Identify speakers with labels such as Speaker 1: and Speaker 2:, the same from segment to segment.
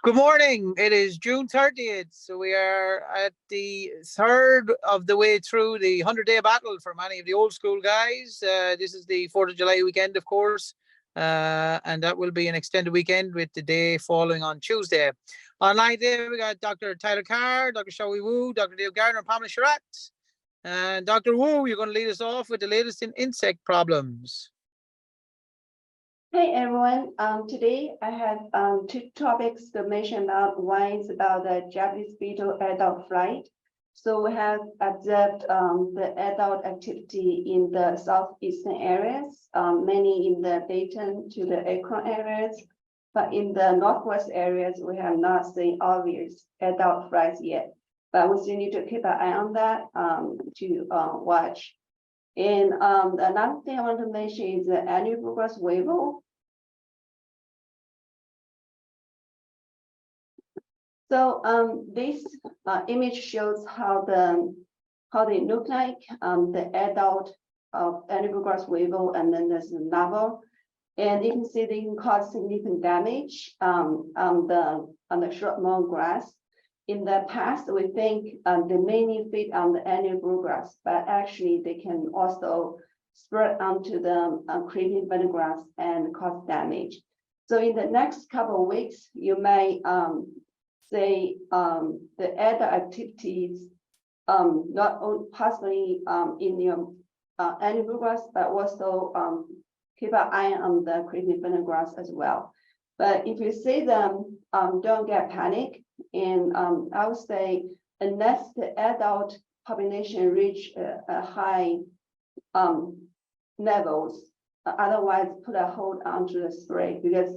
Speaker 1: Good morning. It is June 30th. So we are at the third of the way through the 100-day battle for many of the old school guys. This is the 4th of July weekend, of course. And that will be an extended weekend with the day following on Tuesday. Online today, we got Dr. Tyler Carr, Dr. Shawi Wu, Dr. Dave Gardner, and Pamela Sherratt. And Dr. Wu, you're going to lead us off with the latest in insect problems.
Speaker 2: Hey everyone, today I have two topics to mention about. One is about the Japanese beetle adult flight. So we have observed the adult activity in the southeastern areas, mainly in the Dayton to the Akron areas. But in the northwest areas, we have not seen obvious adult flights yet. But we still need to keep an eye on that to watch. And another thing I want to mention is the annual progress weevil. So this image shows how they look like, the adult of annual progress weevil, and then there's the larval. And you can see they can cause significant damage on the short mown grass. In the past, we think they mainly feed on the annual grass, but actually they can also spread onto the creeping grass and cause damage. So in the next couple of weeks, you may say the adult activities not only possibly in your annual grass, but also keep an eye on the creeping grass as well. But if you see them, don't get panic. And I would say, unless the adult population reach a high levels, otherwise put a hold onto the spray, because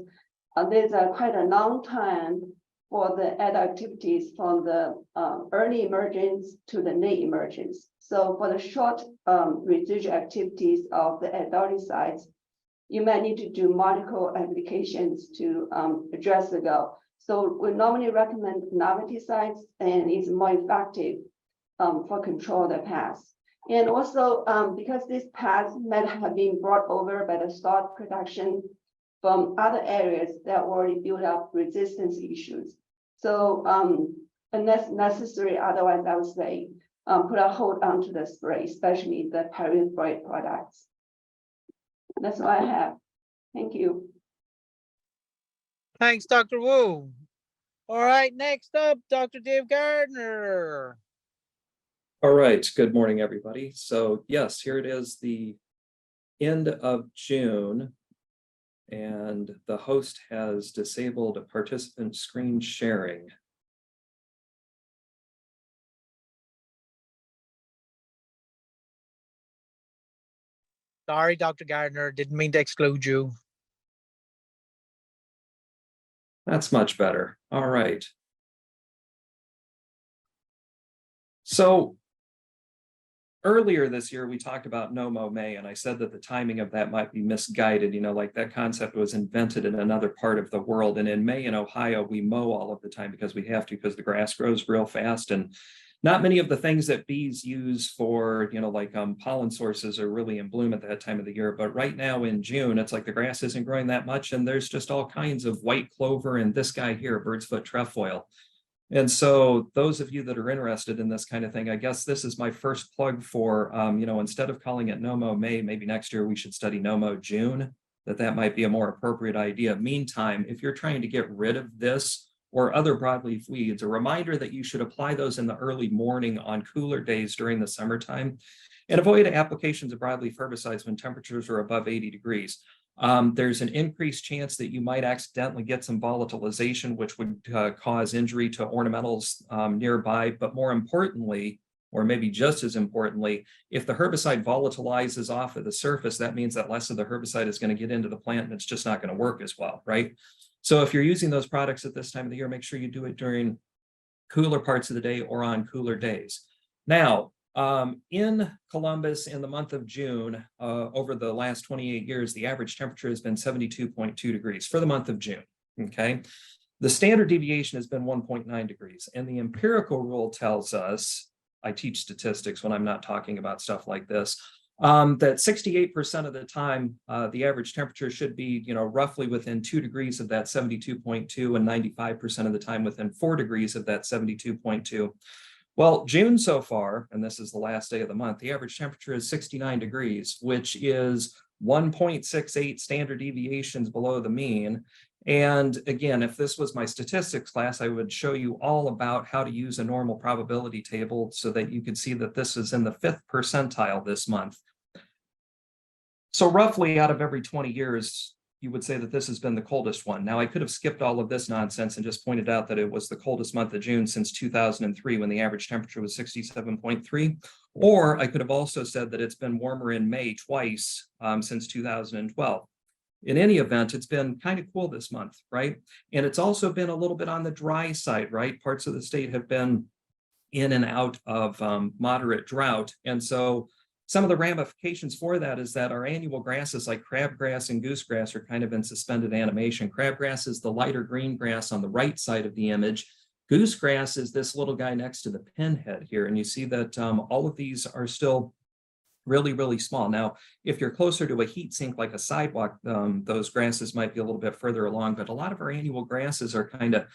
Speaker 2: there's quite a long time for the adult activities from the early emergence to the late emergence. So for the short residual activities of the adolescents, you might need to do multiple applications to address the goal. So we normally recommend novelty sites, and it's more effective for control of the pests. And also because these pests might have been brought over by the salt production from other areas that already built up resistance issues. So unless necessary, otherwise I would say put a hold onto the spray, especially the pyrethroid products. That's what I have. Thank you.
Speaker 1: Thanks, Dr. Wu. All right, next up, Dr. Dave Gardner.
Speaker 3: All right, good morning, everybody. So yes, here it is, the end of June, and the host has disabled participant screen sharing.
Speaker 1: Sorry, Dr. Gardner, didn't mean to exclude you.
Speaker 3: That's much better. All right. So earlier this year, we talked about no mow May, and I said that the timing of that might be misguided. You know, like that concept was invented in another part of the world. And in May in Ohio, we mow all of the time because we have to, because the grass grows real fast. And not many of the things that bees use for, you know, like pollen sources are really in bloom at that time of the year. But right now in June, it's like the grass isn't growing that much. And there's just all kinds of white clover and this guy here, bird's foot trefoil. And so those of you that are interested in this kind of thing, I guess this is my first plug for, you know, instead of calling it no mow May, maybe next year we should study no mow June, that might be a more appropriate idea. Meantime, if you're trying to get rid of this or other broadleaf weeds, a reminder that you should apply those in the early morning on cooler days during the summertime, and avoid applications of broadleaf herbicides when temperatures are above 80 degrees. There's an increased chance that you might accidentally get some volatilization, which would cause injury to ornamentals nearby. But more importantly, or maybe just as importantly, if the herbicide volatilizes off of the surface, that means that less of the herbicide is going to get into the plant and it's just not going to work as well, right? So if you're using those products at this time of the year, make sure you do it during cooler parts of the day or on cooler days. Now, in Columbus, in the month of June, over the last 28 years, the average temperature has been 72.2 degrees for the month of June, okay? The standard deviation has been 1.9 degrees, and the empirical rule tells us, I teach statistics when I'm not talking about stuff like this, that 68% of the time, the average temperature should be, roughly within 2 degrees of that 72.2 and 95% of the time within 4 degrees of that 72.2. Well, June so far, and this is the last day of the month, the average temperature is 69 degrees, which is 1.68 standard deviations below the mean. And again, if this was my statistics class, I would show you all about how to use a normal probability table so that you could see that this is in the 5th percentile this month. So roughly out of every 20 years, you would say that this has been the coldest one. Now, I could have skipped all of this nonsense and just pointed out that it was the coldest month of June since 2003, when the average temperature was 67.3. Or I could have also said that it's been warmer in May twice since 2012. In any event, it's been kind of cool this month, right? And it's also been a little bit on the dry side, right? Parts of the state have been in and out of moderate drought. And so some of the ramifications for that is that our annual grasses like crabgrass and goosegrass are kind of in suspended animation. Crabgrass is the lighter green grass on the right side of the image. Goosegrass is this little guy next to the pinhead here. And you see that all of these are still really, really small. Now, if you're closer to a heat sink like a sidewalk, those grasses might be a little bit further along, but a lot of our annual grasses are kind of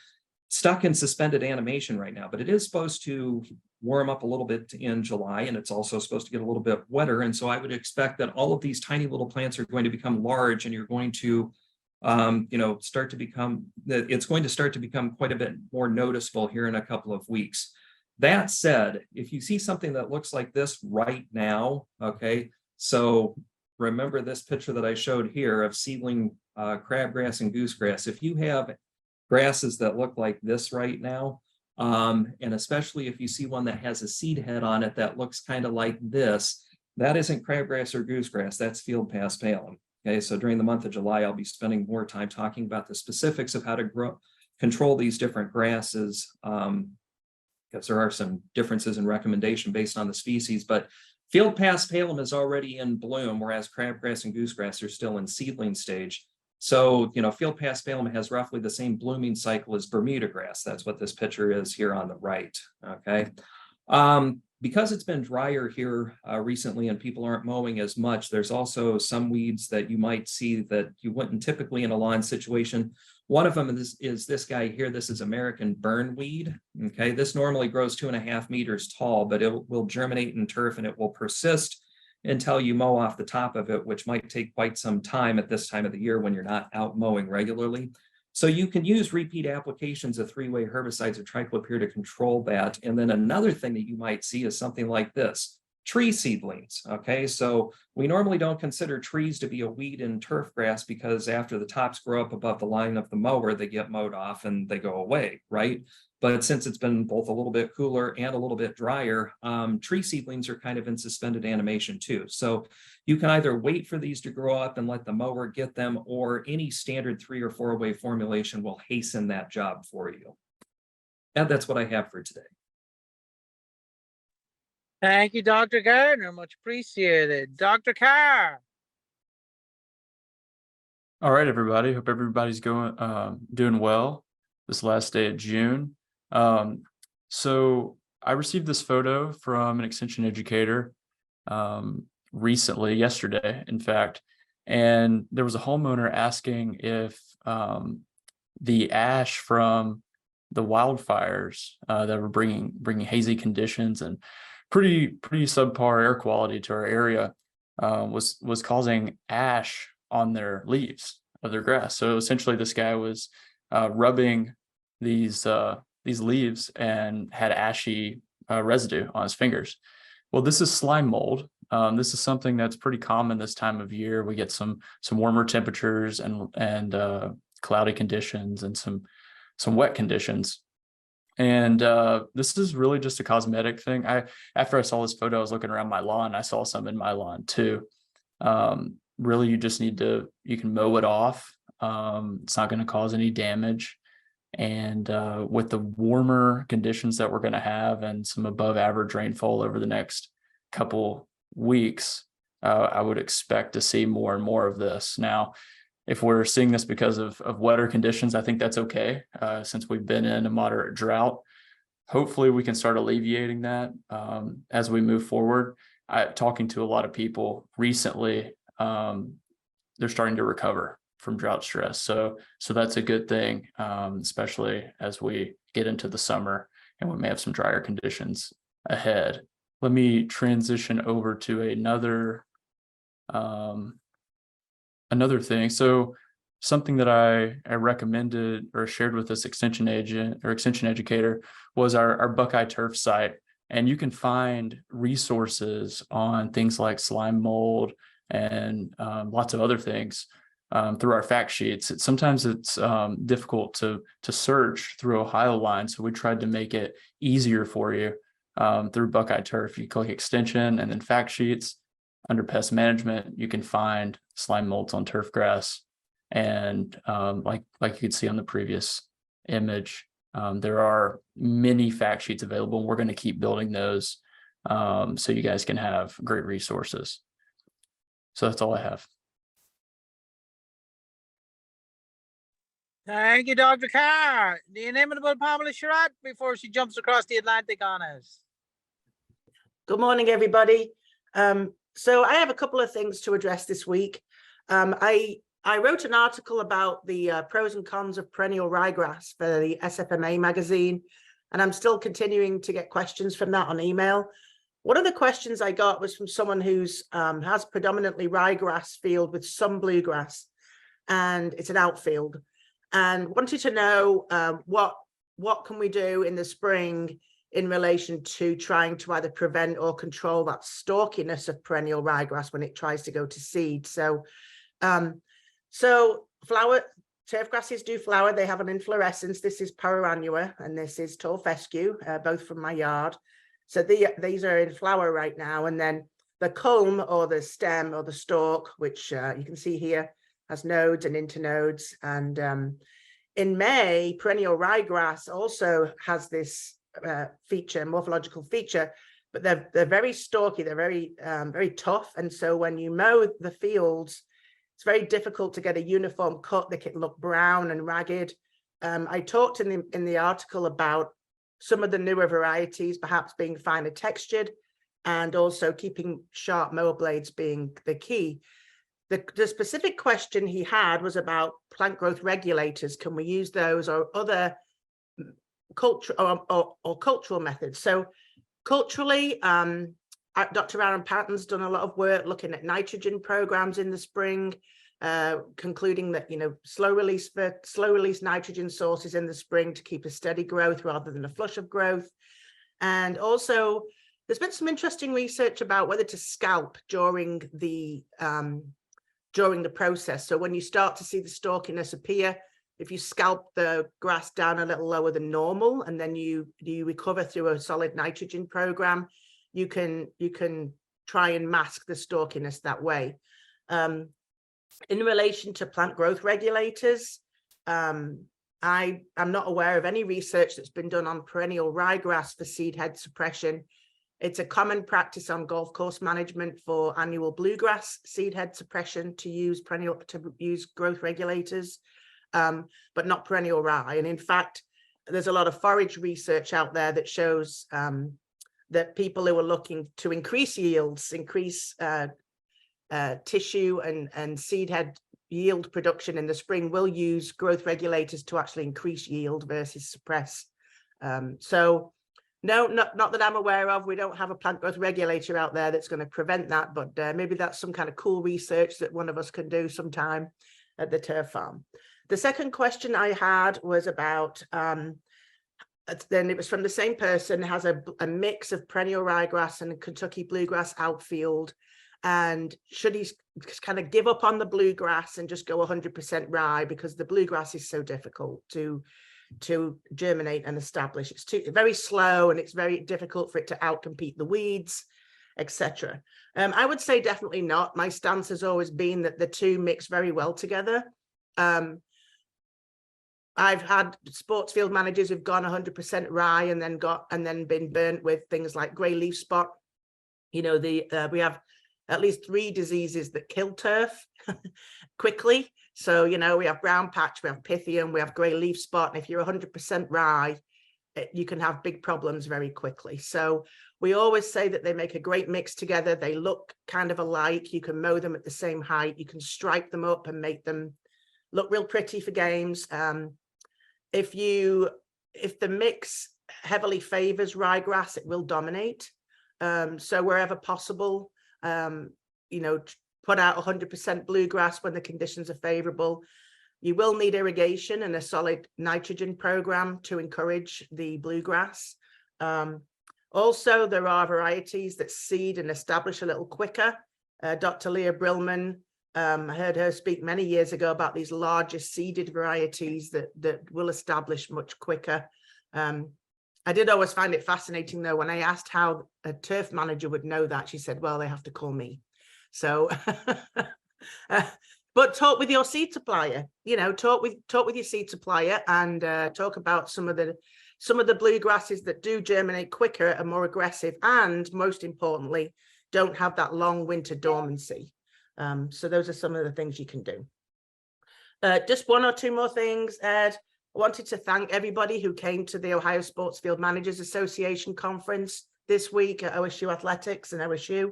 Speaker 3: stuck in suspended animation right now, but it is supposed to warm up a little bit in July, and it's also supposed to get a little bit wetter. And so I would expect that all of these tiny little plants are going to become large, and you're going to, start to become, it's going to start to become quite a bit more noticeable here in a couple of weeks. That said, if you see something that looks like this right now, okay, so remember this picture that I showed here of seedling crabgrass and goosegrass. If you have grasses that look like this right now, and especially if you see one that has a seed head on it that looks kind of like this, that isn't crabgrass or goosegrass, that's field pass palum. Okay, so during the month of July, I'll be spending more time talking about the specifics of how to control these different grasses, because there are some differences in recommendation based on the species, but field pass palum is already in bloom, whereas crabgrass and goosegrass are still in seedling stage. So, field pass palum has roughly the same blooming cycle as Bermuda grass. That's what this picture is here on the right, okay? Because it's been drier here recently and people aren't mowing as much, there's also some weeds that you might see that you wouldn't typically in a lawn situation. One of them is this guy here. This is American burnweed, okay? This normally grows 2.5 meters tall, but it will germinate in turf and it will persist until you mow off the top of it, which might take quite some time at this time of the year when you're not out mowing regularly. So you can use repeat applications of 3-way herbicides or triclopyr to control that. And then another thing that you might see is something like this, tree seedlings, okay? So we normally don't consider trees to be a weed in turf grass because after the tops grow up above the line of the mower, they get mowed off and they go away, right? But since it's been both a little bit cooler and a little bit drier, tree seedlings are kind of in suspended animation too. So you can either wait for these to grow up and let the mower get them, or any standard 3 or 4-way formulation will hasten that job for you. And that's what I have for today.
Speaker 1: Thank you, Dr. Gardner. Much appreciated. Dr. Carr.
Speaker 4: All right, everybody. Hope everybody's doing well this last day of June. So I received this photo from an extension educator recently, yesterday, in fact, and there was a homeowner asking if the ash from the wildfires that were bringing hazy conditions and pretty subpar air quality to our area was causing ash on their leaves of their grass. So essentially, this guy was rubbing these leaves and had ashy residue on his fingers. Well, this is slime mold. This is something that's pretty common this time of year. We get some warmer temperatures and cloudy conditions and some wet conditions. And this is really just a cosmetic thing. After I saw this photo, I was looking around my lawn. I saw some in my lawn too. Really, you just you can mow it off. It's not going to cause any damage. And with the warmer conditions that we're going to have and some above average rainfall over the next couple weeks, I would expect to see more and more of this. Now, if we're seeing this because of wetter conditions, I think that's okay, since we've been in a moderate drought. Hopefully we can start alleviating that as we move forward. talking to a lot of people recently, they're starting to recover from drought stress. So that's a good thing, especially as we get into the summer and we may have some drier conditions ahead. Let me transition over to another thing. So something that I recommended or shared with this extension agent or extension educator was our Buckeye Turf site. And you can find resources on things like slime mold and lots of other things through our fact sheets. Sometimes it's difficult to search through Ohio line. So we tried to make it easier for you through Buckeye Turf. You click extension and then fact sheets. Under pest management, you can find slime molds on turf grass. And like you could see on the previous image, there are many fact sheets available. We're going to keep building those so you guys can have great resources. So that's all I have.
Speaker 1: Thank you, Dr. Carr. The inimitable Pamela Sherratt before she jumps across the Atlantic on us.
Speaker 5: Good morning, everybody. So I have a couple of things to address this week. I wrote an article about the pros and cons of perennial ryegrass for the SFMA magazine, and I'm still continuing to get questions from that on email. One of the questions I got was from someone who's has predominantly ryegrass field with some bluegrass, and it's an outfield, and wanted to know what can we do in the spring in relation to trying to either prevent or control that stalkiness of perennial ryegrass when it tries to go to seed. So flower, turf grasses do flower. They have an inflorescence. This is Pararannua and this is tall fescue, both from my yard. So these are in flower right now. And then the culm or the stem or the stalk, which you can see here, has nodes and internodes. And in May, perennial ryegrass also has this feature, morphological feature, but they're very stalky. They're very tough. And so when you mow the fields, it's very difficult to get a uniform cut. They can look brown and ragged. I talked in the article about some of the newer varieties perhaps being finer textured and also keeping sharp mower blades being the key. The specific question he had was about plant growth regulators. Can we use those or other cultural methods? So culturally, Dr. Aaron Patton's done a lot of work looking at nitrogen programs in the spring, concluding that, slow release nitrogen sources in the spring to keep a steady growth rather than a flush of growth. And also there's been some interesting research about whether to scalp during the process. So when you start to see the stalkiness appear, if you scalp the grass down a little lower than normal, and then you recover through a solid nitrogen program, you can try and mask the stalkiness that way. In relation to plant growth regulators, I'm not aware of any research that's been done on perennial ryegrass for seed head suppression. It's a common practice on golf course management for annual bluegrass seed head suppression to use growth regulators, but not perennial rye. And in fact, there's a lot of forage research out there that shows that people who are looking to increase yields, increase tissue and seed head yield production in the spring will use growth regulators to actually increase yield versus suppress. So no, not that I'm aware of. We don't have a plant growth regulator out there that's going to prevent that, but maybe that's some kind of cool research that one of us can do sometime at the turf farm. The second question I had was about, then it was from the same person, has a mix of perennial ryegrass and Kentucky bluegrass outfield. And should he kind of give up on the bluegrass and just go 100% rye because the bluegrass is so difficult to germinate and establish? It's very slow and it's very difficult for it to outcompete the weeds, etc. I would say definitely not. My stance has always been that the two mix very well together. I've had sports field managers who've gone 100% rye and then been burnt with things like grey leaf spot. We have at least 3 diseases that kill turf quickly. So, we have brown patch, we have Pythium, we have grey leaf spot. And if you're 100% rye, you can have big problems very quickly. So We always say that they make a great mix together. They look kind of alike. You can mow them at the same height. You can stripe them up and make them look real pretty for games. If the mix heavily favors ryegrass, it will dominate. So wherever possible, put out 100% bluegrass when the conditions are favorable. You will need irrigation and a solid nitrogen program to encourage the bluegrass. Also, there are varieties that seed and establish a little quicker. Dr. Leah Brillman, I heard her speak many years ago about these larger seeded varieties that will establish much quicker. I did always find it fascinating, though, when I asked how a turf manager would know that, she said, well, they have to call me. So, but talk with your seed supplier, talk with your seed supplier and talk about some of the bluegrasses that do germinate quicker and more aggressive, and most importantly, don't have that long winter dormancy. So those are some of the things you can do. Just one or two more things, Ed. I wanted to thank everybody who came to the Ohio Sports Field Managers Association conference this week at OSU Athletics and OSU.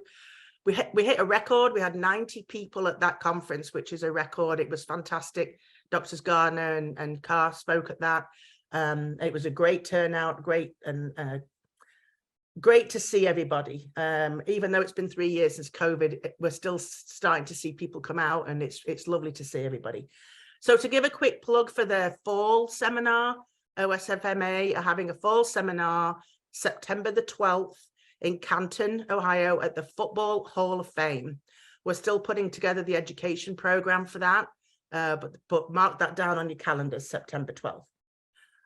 Speaker 5: We hit a record. We had 90 people at that conference, which is a record. It was fantastic. Drs. Gardner and Carr spoke at that. It was a great turnout, great to see everybody. Even though it's been 3 years since COVID, we're still starting to see people come out, and it's lovely to see everybody. So to give a quick plug for the fall seminar, OSFMA are having a fall seminar September the 12th in Canton, Ohio, at the Football Hall of Fame. We're still putting together the education program for that, but mark that down on your calendars, September 12th.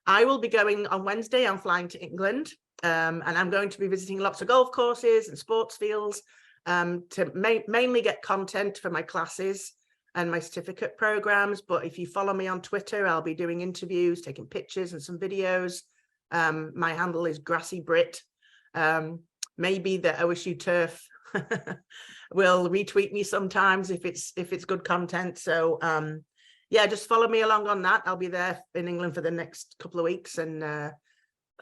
Speaker 5: I will be going on Wednesday. I'm flying to England, and I'm going to be visiting lots of golf courses and sports fields to mainly get content for my classes and my certificate programs. But if you follow me on Twitter, I'll be doing interviews, taking pictures and some videos. My handle is Grassy Brit. Maybe the OSU Turf will retweet me sometimes if it's good content. So yeah, just follow me along on that. I'll be there in England for the next couple of weeks, and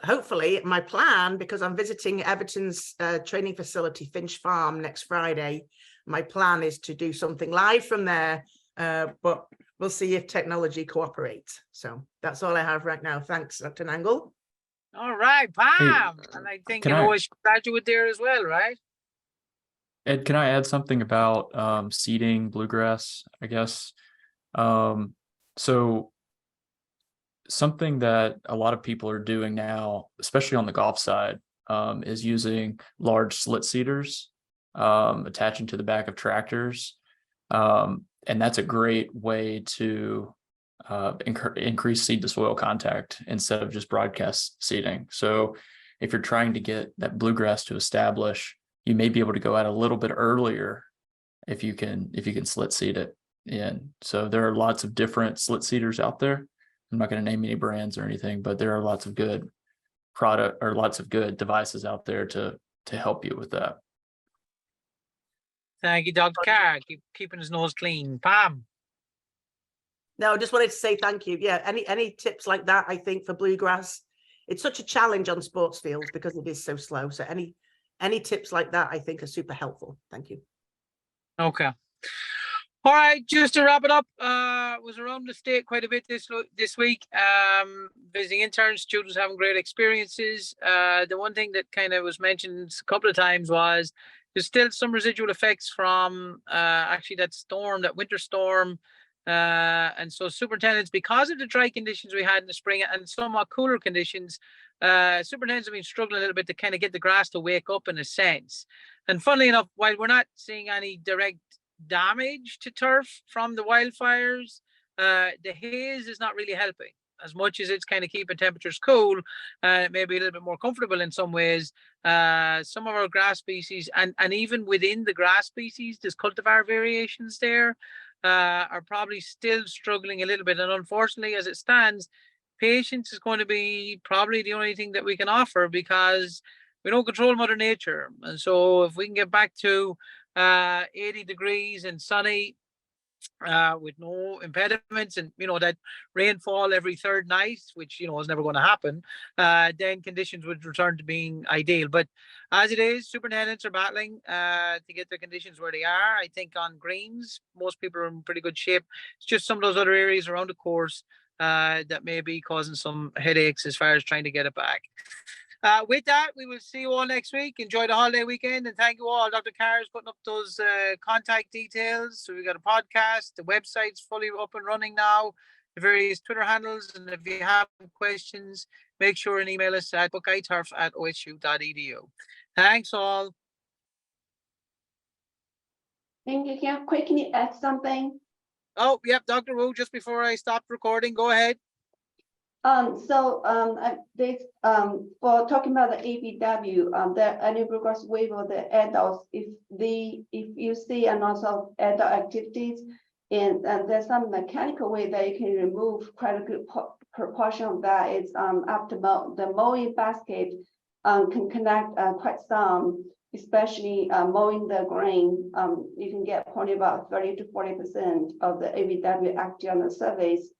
Speaker 5: hopefully my plan, because I'm visiting Everton's training facility, Finch Farm, next Friday. My plan is to do something live from there, but we'll see if technology cooperates. So that's all I have right now. Thanks, Dr. Nangle.
Speaker 1: All right, Pam. And I think you know a graduate there as well, right?
Speaker 4: Ed, can I add something about seeding bluegrass, I guess? So something that a lot of people are doing now, especially on the golf side, is using large slit seeders, attaching to the back of tractors. And that's a great way to increase seed to soil contact instead of just broadcast seeding. So if you're trying to get that bluegrass to establish, you may be able to go out a little bit earlier if you can slit seed it in. So there are lots of different slit seeders out there. I'm not going to name any brands or anything, but there are lots of good devices out there to help you with that.
Speaker 1: Thank you, Dr. Carr. Keeping his nose clean. Pam.
Speaker 5: No, just wanted to say thank you. Yeah, any tips like that, I think, for bluegrass, it's such a challenge on sports fields because it is so slow. So any tips like that, I think, are super helpful. Thank you.
Speaker 1: Okay. All right, just to wrap it up, was around the state quite a bit this week, visiting interns, students having great experiences. The one thing that kind of was mentioned a couple of times was there's still some residual effects from actually that winter storm. And so superintendents, because of the dry conditions we had in the spring and somewhat cooler conditions, superintendents have been struggling a little bit to kind of get the grass to wake up in a sense. And funnily enough, while we're not seeing any direct damage to turf from the wildfires, the haze is not really helping. As much as it's kind of keeping temperatures cool, maybe a little bit more comfortable in some ways. Some of our grass species, and even within the grass species, there's cultivar variations there, are probably still struggling a little bit. And unfortunately, as it stands, patience is going to be probably the only thing that we can offer, because we don't control Mother Nature. And so if we can get back to 80 degrees and sunny, with no impediments, and that rainfall every third night, which is never going to happen, then conditions would return to being ideal. But as it is, superintendents are battling to get their conditions where they are. I think on greens, most people are in pretty good shape. It's just some of those other areas around the course that may be causing some headaches as far as trying to get it back. With that, we will see you all next week. Enjoy the holiday weekend, and thank you all. Dr. Carr is putting up those contact details. So we got a podcast. The website's fully up and running now. The various Twitter handles, and if you have questions, make sure and email us at buckeyeturf@osu.edu. Thanks all.
Speaker 2: Thank you. Can I quickly add something?
Speaker 1: Oh, yep, Dr. Wu, just before I stop recording, go ahead.
Speaker 2: For talking about the ABW, the annual progress waiver, the adults, if you see a lot of adult activities, and there's some mechanical way that you can remove quite a good proportion of that. It's after the mowing basket can connect quite some, especially mowing the grain. You can get probably about 30 to 40% of the ABW actually on the surface.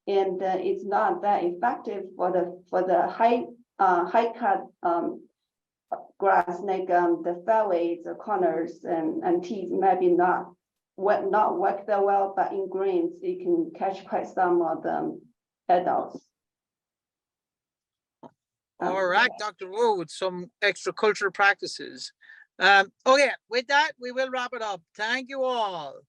Speaker 2: And it's not that effective for the high cut grass, like the fairways, the corners, and tees maybe not work that well, but in greens you can catch quite some of the adults.
Speaker 1: All right, Dr. Wu, with some extra cultural practices. Okay, with that, we will wrap it up. Thank you all.